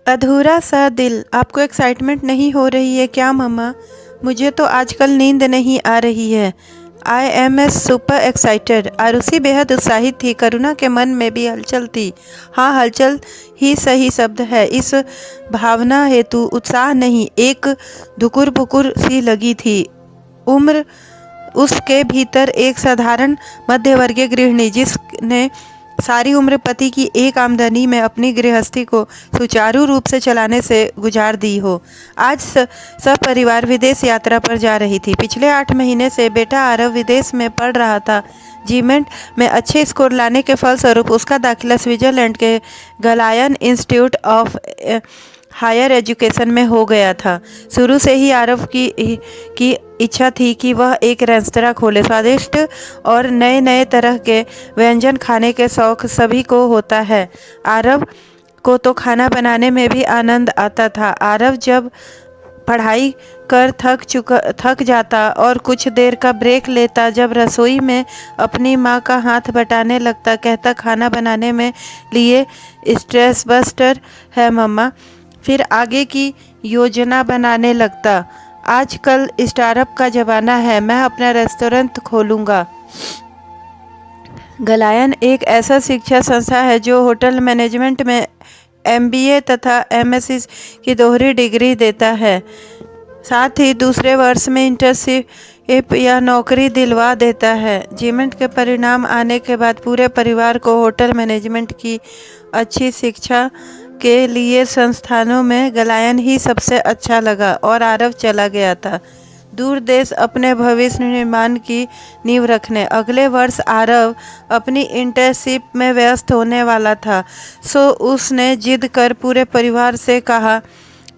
अधूरा सा दिल। आपको एक्साइटमेंट नहीं हो रही है क्या मम्मा? मुझे तो आजकल नींद नहीं आ रही है। I am a super excited. Arushi बेहद उत्साहित थी। करुणा के मन में भी हलचल थी। हाँ, हलचल ही सही शब्द है। इस भावना हेतु उत्साह नहीं, एक धुकुर पुकुर सी लगी थी। उम्र उसके भीतर एक साधारण मध्यवर्गीय गृहिणी, जिसने सारी उम्र पति की एक आमदनी में अपनी गृहस्थी को सुचारू रूप से चलाने से गुजार दी हो, आज सब परिवार विदेश यात्रा पर जा रही थी। पिछले 8 महीने से बेटा आरव विदेश में पढ़ रहा था। जीमेंट में अच्छे स्कोर लाने के फलस्वरूप उसका दाखिला स्विट्जरलैंड के गलायन इंस्टीट्यूट ऑफ हायर एजुकेशन में हो गया था। शुरू से ही आरव की इच्छा थी कि वह एक रेस्तरां खोले। स्वादिष्ट और नए नए तरह के व्यंजन खाने के शौक सभी को होता है। आरव को तो खाना बनाने में भी आनंद आता था। आरव जब पढ़ाई कर थक जाता और कुछ देर का ब्रेक लेता, जब रसोई में अपनी माँ का हाथ बटाने लगता, कहता खाना बनाने में लिए स्ट्रेस बस्टर है मम्मा। फिर आगे की योजना बनाने लगता। आजकल स्टार्टअप का ज़माना है, मैं अपना रेस्टोरेंट खोलूँगा। गलायन एक ऐसा शिक्षा संस्था है जो होटल मैनेजमेंट में MBA तथा MSc की दोहरी डिग्री देता है। साथ ही दूसरे वर्ष में इंटर्नशिप या नौकरी दिलवा देता है। जीमेंट के परिणाम आने के बाद पूरे परिवार को होटल मैनेजमेंट की अच्छी शिक्षा के लिए संस्थानों में गलायन ही सबसे अच्छा लगा और आरव चला गया था दूर देश अपने भविष्य निर्माण की नींव रखने। अगले वर्ष आरव अपनी इंटर्नशिप में व्यस्त होने वाला था, सो उसने जिद कर पूरे परिवार से कहा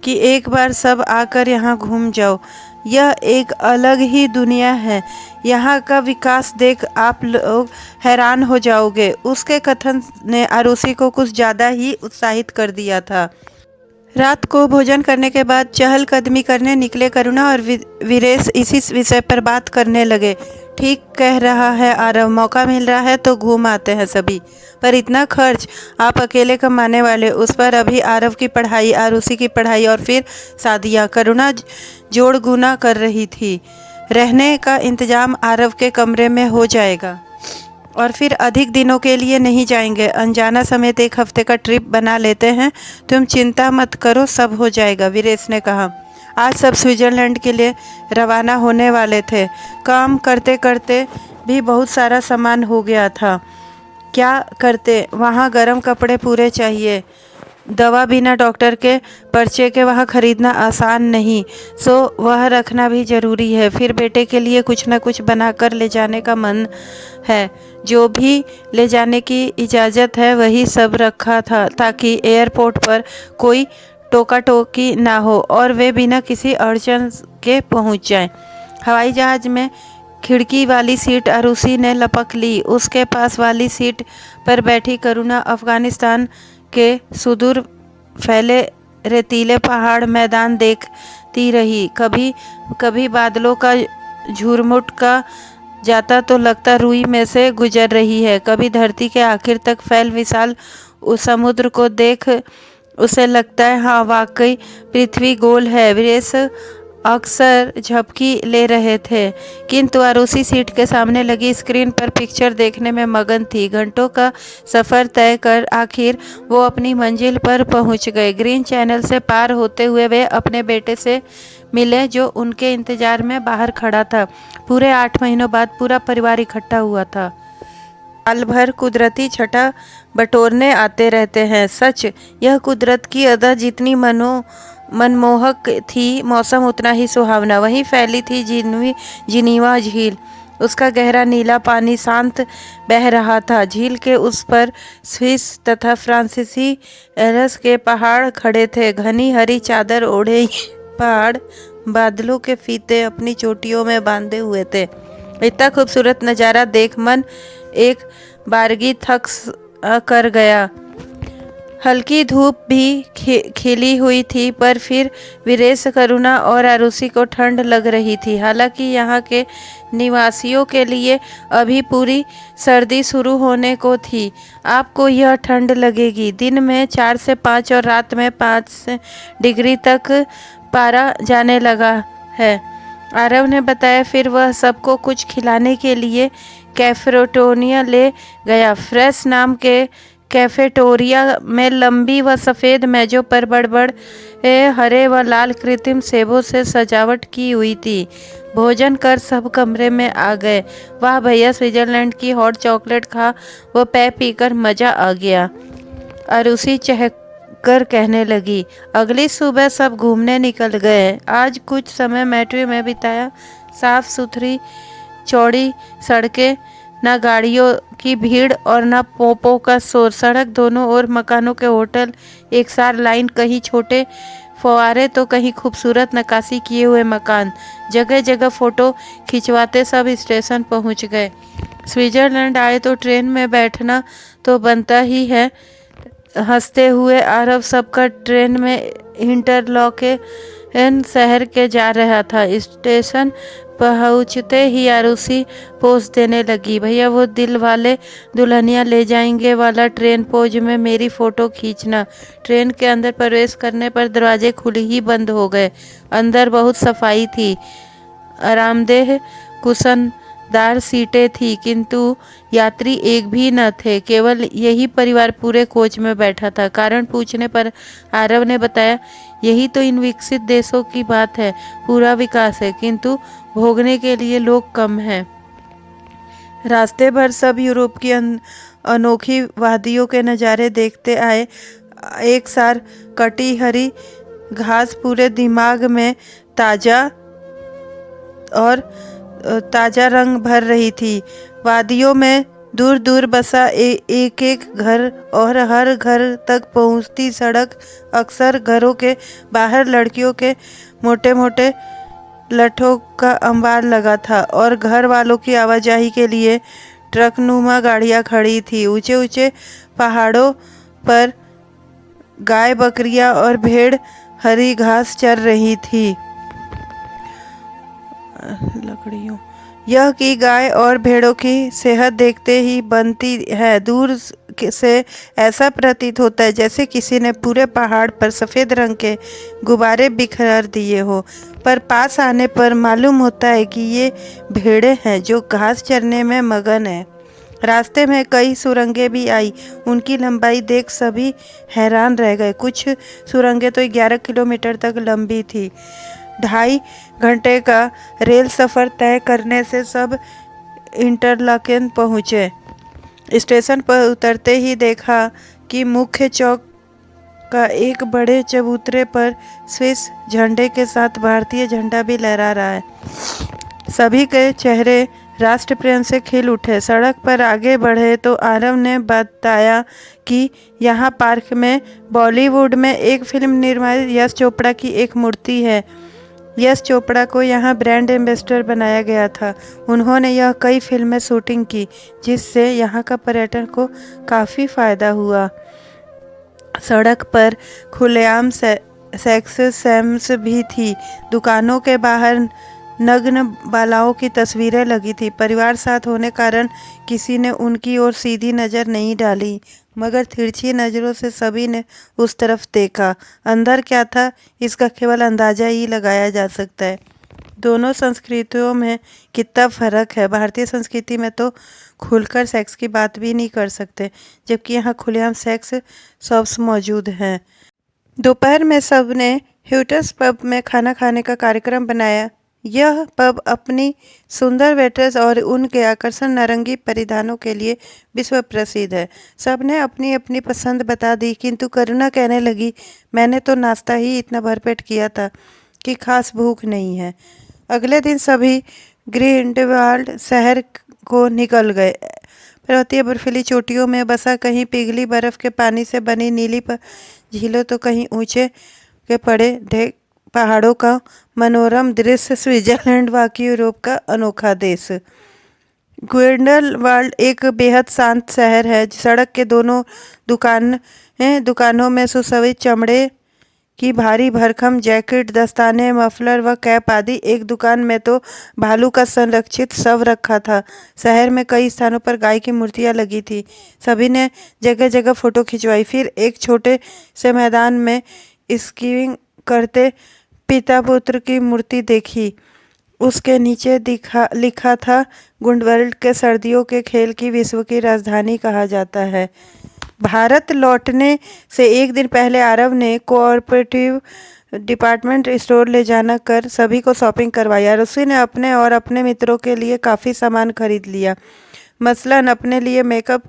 कि एक बार सब आकर यहाँ घूम जाओ। यह एक अलग ही दुनिया है। यहाँ का विकास देख आप लोग हैरान हो जाओगे। उसके कथन ने आरुषि को कुछ ज़्यादा ही उत्साहित कर दिया था। रात को भोजन करने के बाद चहलकदमी करने निकले करुणा और वीरेश इसी विषय पर बात करने लगे। ठीक कह रहा है आरव, मौका मिल रहा है तो घूम आते हैं सभी। पर इतना खर्च आप अकेले कमाने वाले, उस पर अभी आरव की पढ़ाई, आरुषि की पढ़ाई और फिर शादियाँ। करुणा जोड़ गुना कर रही थी। रहने का इंतजाम आरव के कमरे में हो जाएगा और फिर अधिक दिनों के लिए नहीं जाएंगे। अनजाना समेत 1 हफ्ते का ट्रिप बना लेते हैं। तुम चिंता मत करो, सब हो जाएगा, वीरेश ने कहा। आज सब स्विट्जरलैंड के लिए रवाना होने वाले थे। काम करते करते भी बहुत सारा सामान हो गया था। क्या करते, वहाँ गर्म कपड़े पूरे चाहिए। दवा बिना डॉक्टर के पर्चे के वहाँ खरीदना आसान नहीं, सो वह रखना भी ज़रूरी है। फिर बेटे के लिए कुछ न कुछ बनाकर ले जाने का मन है। जो भी ले जाने की इजाज़त है वही सब रखा था, ताकि एयरपोर्ट पर कोई टोका टोकी ना हो और वे बिना किसी अड़चन के पहुँच जाएं। हवाई जहाज़ में खिड़की वाली सीट आरुषि ने लपक ली। उसके पास वाली सीट पर बैठी करुणा अफगानिस्तान के सुदूर फैले रेतीले पहाड़ मैदान देखती रही। कभी कभी बादलों का झुरमुट का जाता तो लगता रुई में से गुजर रही है। कभी धरती के आखिर तक फैल विशाल उस समुद्र को देख उसे लगता है हाँ वाकई पृथ्वी गोल है। वीरेश अक्सर झपकी ले रहे थे, किंतु आरुषि सीट के सामने लगी स्क्रीन पर पिक्चर देखने में मगन थी। घंटों का सफ़र तय कर आखिर वो अपनी मंजिल पर पहुंच गए। ग्रीन चैनल से पार होते हुए वे अपने बेटे से मिले, जो उनके इंतजार में बाहर खड़ा था। पूरे 8 महीनों बाद पूरा परिवार इकट्ठा हुआ था। साल भर कुदरती छटा बटोरने आते रहते हैं। सच, यह कुदरत की अदा जितनी मनमोहक थी, मौसम उतना ही सुहावना। वहीं फैली थी जिनीवा झील। उसका गहरा नीला पानी शांत बह रहा था। झील के उस पर स्विस तथा फ्रांसीसी एल्प्स के पहाड़ खड़े थे। घनी हरी चादर ओढ़े ये पहाड़ बादलों के फीते अपनी चोटियों में बांधे हुए थे। इतना खूबसूरत नज़ारा देख मन एक बारगी थक कर गया। हल्की धूप भी खिली हुई थी, पर फिर वीरेश, करुणा और आरुषि को ठंड लग रही थी। हालांकि यहाँ के निवासियों के लिए अभी पूरी सर्दी शुरू होने को थी। आपको यह ठंड लगेगी। दिन में 4 से 5 और रात में 5 डिग्री तक पारा जाने लगा है, आरव ने बताया। फिर वह सबको कुछ खिलाने के लिए कैफेटेरिया ले गया। फ्रेश नाम के कैफेटेरिया में लंबी व सफ़ेद मेजों पर बड़ हरे व लाल कृत्रिम सेबों से सजावट की हुई थी। भोजन कर सब कमरे में आ गए। वाह भैया, स्विट्जरलैंड की हॉट चॉकलेट खा व पेय पीकर मज़ा आ गया, अरुषि चहककर कहने लगी। अगली सुबह सब घूमने निकल गए। आज कुछ समय मेट्रो में बिताया। साफ सुथरी चौड़ी सड़कें, न गाड़ियों की भीड़ और न पोपो का शोर। सड़क दोनों ओर मकानों के होटल, एक साथ लाइन, कहीं छोटे फव्वारे तो कहीं खूबसूरत नक्काशी किए हुए मकान। जगह जगह फोटो खिंचवाते सब स्टेशन पहुंच गए। स्विट्जरलैंड आए तो ट्रेन में बैठना तो बनता ही है। हंसते हुए आरव सबका ट्रेन में इंटरलॉकेन शहर के जा रहा था। स्टेशन पहुंचते ही आरुषि पोज देने लगी। भैया, वो दिल वाले दुल्हनिया ले जाएंगे वाला ट्रेन पोज में मेरी फ़ोटो खींचना। ट्रेन के अंदर प्रवेश करने पर दरवाजे खुले ही बंद हो गए। अंदर बहुत सफाई थी, आरामदेह कुशनदार सीटें थी, किंतु यात्री एक भी न थे। केवल यही परिवार पूरे कोच में बैठा था। कारण पूछने पर आरव ने बताया, यही तो इन विकसित देशों की बात है। पूरा विकास है, किंतु भोगने के लिए लोग कम हैं। रास्ते भर सब यूरोप की अनोखी वादियों के नज़ारे देखते आए। एक सार कटी हरी घास पूरे दिमाग में ताज़ा रंग भर रही थी। वादियों में दूर दूर बसा एक एक घर और हर घर तक पहुंचती सड़क। अक्सर घरों के बाहर लड़कियों के मोटे मोटे लठों का अंबार लगा था और घर वालों की आवाजाही के लिए ट्रकनुमा गाड़ियां खड़ी थी। ऊंचे ऊंचे पहाड़ों पर गाय, बकरियां और भेड़ हरी घास चर रही थी। लकड़ियों यह कि गाय और भेड़ों की सेहत देखते ही बनती है। दूर से ऐसा प्रतीत होता है जैसे किसी ने पूरे पहाड़ पर सफ़ेद रंग के गुब्बारे बिखेर दिए हो, पर पास आने पर मालूम होता है कि ये भेड़ें हैं जो घास चरने में मगन है। रास्ते में कई सुरंगें भी आई। उनकी लंबाई देख सभी हैरान रह गए। कुछ सुरंगें तो 11 किलोमीटर तक लंबी थी। 2.5 घंटे का रेल सफ़र तय करने से सब इंटरलाकेन पहुँचे। स्टेशन पर उतरते ही देखा कि मुख्य चौक का एक बड़े चबूतरे पर स्विस झंडे के साथ भारतीय झंडा भी लहरा रहा है। सभी के चेहरे राष्ट्र प्रेम से खिल उठे। सड़क पर आगे बढ़े तो आरव ने बताया कि यहाँ पार्क में बॉलीवुड में एक फिल्म निर्माता यश चोपड़ा की एक मूर्ति है। यश चोपड़ा को यहाँ ब्रांड एम्बेसडर बनाया गया था। उन्होंने यह कई फिल्में शूटिंग की, जिससे यहाँ का पर्यटन को काफ़ी फ़ायदा हुआ। सड़क पर खुलेआम सेक्स सैम्स भी थी। दुकानों के बाहर नग्न बालाओं की तस्वीरें लगी थी। परिवार साथ होने कारण किसी ने उनकी ओर सीधी नज़र नहीं डाली, मगर तिरछी नज़रों से सभी ने उस तरफ देखा। अंदर क्या था, इसका केवल अंदाज़ा ही लगाया जा सकता है। दोनों संस्कृतियों में कितना फ़र्क है। भारतीय संस्कृति में तो खुलकर सेक्स की बात भी नहीं कर सकते, जबकि यहाँ खुलेआम सेक्स शॉप्स मौजूद हैं। दोपहर में सबने ह्यूटस पब में खाना खाने का कार्यक्रम बनाया। यह पब अपनी सुंदर वेटर्स और उनके आकर्षक नारंगी परिधानों के लिए विश्व प्रसिद्ध है। सबने अपनी अपनी पसंद बता दी, किंतु करुणा कहने लगी, मैंने तो नाश्ता ही इतना भरपेट किया था कि खास भूख नहीं है। अगले दिन सभी ग्रिंडवाल्ड शहर को निकल गए। पर्वतीय बर्फीली चोटियों में बसा कहीं पिघली बर्फ के पानी से बनी नीली झीलों तो कहीं ऊंचे के पड़े ढेक पहाड़ों का मनोरम दृश्य। स्विट्जरलैंड वाकई यूरोप का अनोखा देश। ग्रिंडलवाल्ड एक बेहद शांत शहर है। सड़क के दोनों दुकान दुकानों में सुसज्जित चमड़े की भारी भरकम जैकेट, दस्ताने, मफलर व कैप आदि। एक दुकान में तो भालू का संरक्षित शव रखा था। शहर में कई स्थानों पर गाय की मूर्तियां लगी थी। सभी ने जगह जगह फोटो खिंचवाई। फिर एक छोटे से मैदान में स्कीइंग करते पिता पुत्र की मूर्ति देखी। उसके नीचे लिखा था, गुंडवर्ल्ड के सर्दियों के खेल की विश्व की राजधानी कहा जाता है। भारत लौटने से एक दिन पहले आरव ने कोऑपरेटिव डिपार्टमेंट स्टोर ले जाना कर सभी को शॉपिंग करवाई। उसी ने अपने और अपने मित्रों के लिए काफ़ी सामान खरीद लिया। मसलन अपने लिए मेकअप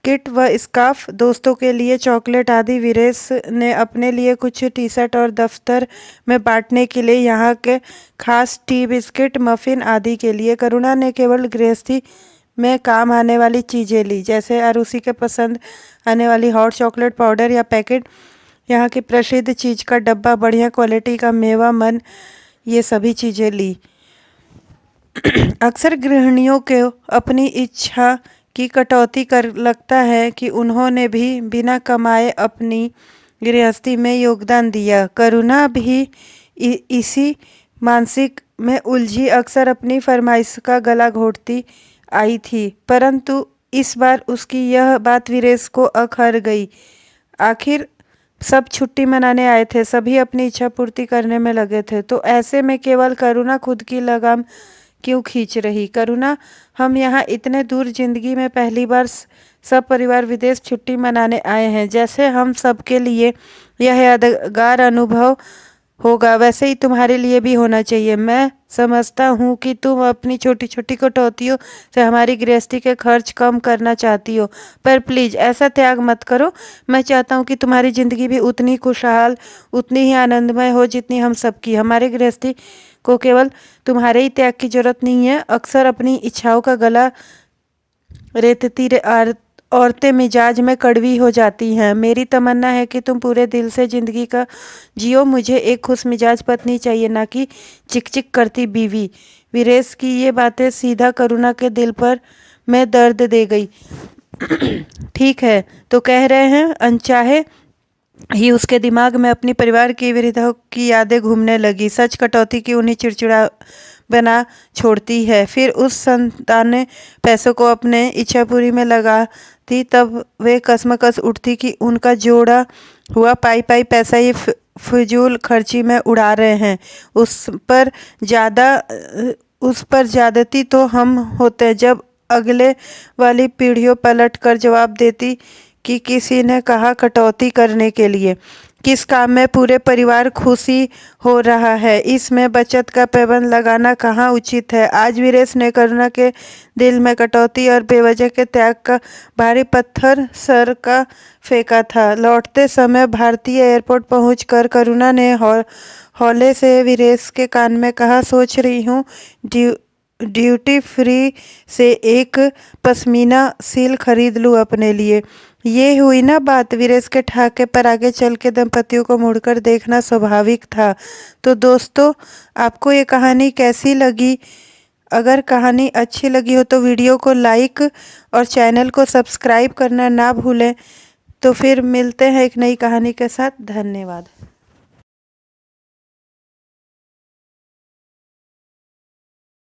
किट व स्कार्फ, दोस्तों के लिए चॉकलेट आदि। वीरेश ने अपने लिए कुछ टी शर्ट और दफ्तर में बांटने के लिए यहाँ के खास टी बिस्किट, मफिन आदि के लिए। करुणा ने केवल गृहस्थी में काम आने वाली चीज़ें ली, जैसे आरुषि के पसंद आने वाली हॉट चॉकलेट पाउडर या पैकेट, यहाँ की प्रसिद्ध चीज़ का डब्बा, बढ़िया क्वालिटी का मेवा मन, ये सभी चीज़ें ली। अक्सर गृहिणियों को अपनी इच्छा की कटौती कर लगता है कि उन्होंने भी बिना कमाए अपनी गृहस्थी में योगदान दिया। करुणा भी इसी मानसिक में उलझी अक्सर अपनी फरमाइश का गला घोटती आई थी, परंतु इस बार उसकी यह बात वीरेश को अखर गई। आखिर सब छुट्टी मनाने आए थे, सभी अपनी इच्छा पूर्ति करने में लगे थे, तो ऐसे में केवल करुणा खुद की लगाम क्यों खींच रही। करुणा, हम यहाँ इतने दूर जिंदगी में पहली बार सब परिवार विदेश छुट्टी मनाने आए हैं। जैसे हम सबके लिए यह यादगार अनुभव होगा, वैसे ही तुम्हारे लिए भी होना चाहिए। मैं समझता हूँ कि तुम अपनी छोटी छोटी कटौतियों से हमारी गृहस्थी के खर्च कम करना चाहती हो, पर प्लीज़ ऐसा त्याग मत करो। मैं चाहता हूँ कि तुम्हारी ज़िंदगी भी उतनी खुशहाल, उतनी ही आनंदमय हो जितनी हम सबकी। हमारी गृहस्थी को केवल तुम्हारे ही त्याग की जरूरत नहीं है। अक्सर अपनी इच्छाओं का गला रेतती औरतें मिजाज में कड़वी हो जाती हैं। मेरी तमन्ना है कि तुम पूरे दिल से ज़िंदगी का जियो। मुझे एक खुश मिजाज पत्नी चाहिए, ना कि चिक चिक करती बीवी। वीरेश की ये बातें सीधा करुणा के दिल पर में दर्द दे गई। ठीक है, तो कह रहे हैं। अनचाहे ही उसके दिमाग में अपनी परिवार की विरधों की यादें घूमने लगी। सच कटौती की उन्हें चिड़चिड़ा बना छोड़ती है। फिर उस संतान पैसों को अपने इच्छा पूरी में लगाती, तब वे कसमकस उठती कि उनका जोड़ा हुआ पाई पैसा ये फिजूल खर्ची में उड़ा रहे हैं। उस पर ज्यादती तो हम होते जब अगले वाली पीढ़ियों पलट कर जवाब देती कि किसी ने कहा कटौती करने के लिए। किस काम में पूरे परिवार खुशी हो रहा है, इसमें बचत का पाबंद लगाना कहाँ उचित है। आज वीरेश ने करुणा के दिल में कटौती और बेवजह के त्याग का भारी पत्थर सर का फेंका था। लौटते समय भारतीय एयरपोर्ट पहुंचकर करुणा ने हौले से वीरेश के कान में कहा, सोच रही हूँ ड्यूटी फ्री से एक पश्मीना सील खरीद लूँ अपने लिए। ये हुई ना बात। वीरेश के ठाके पर आगे चल के दंपतियों को मुड़कर देखना स्वाभाविक था। तो दोस्तों, आपको ये कहानी कैसी लगी? अगर कहानी अच्छी लगी हो तो वीडियो को लाइक और चैनल को सब्सक्राइब करना ना भूलें। तो फिर मिलते हैं एक नई कहानी के साथ। धन्यवाद।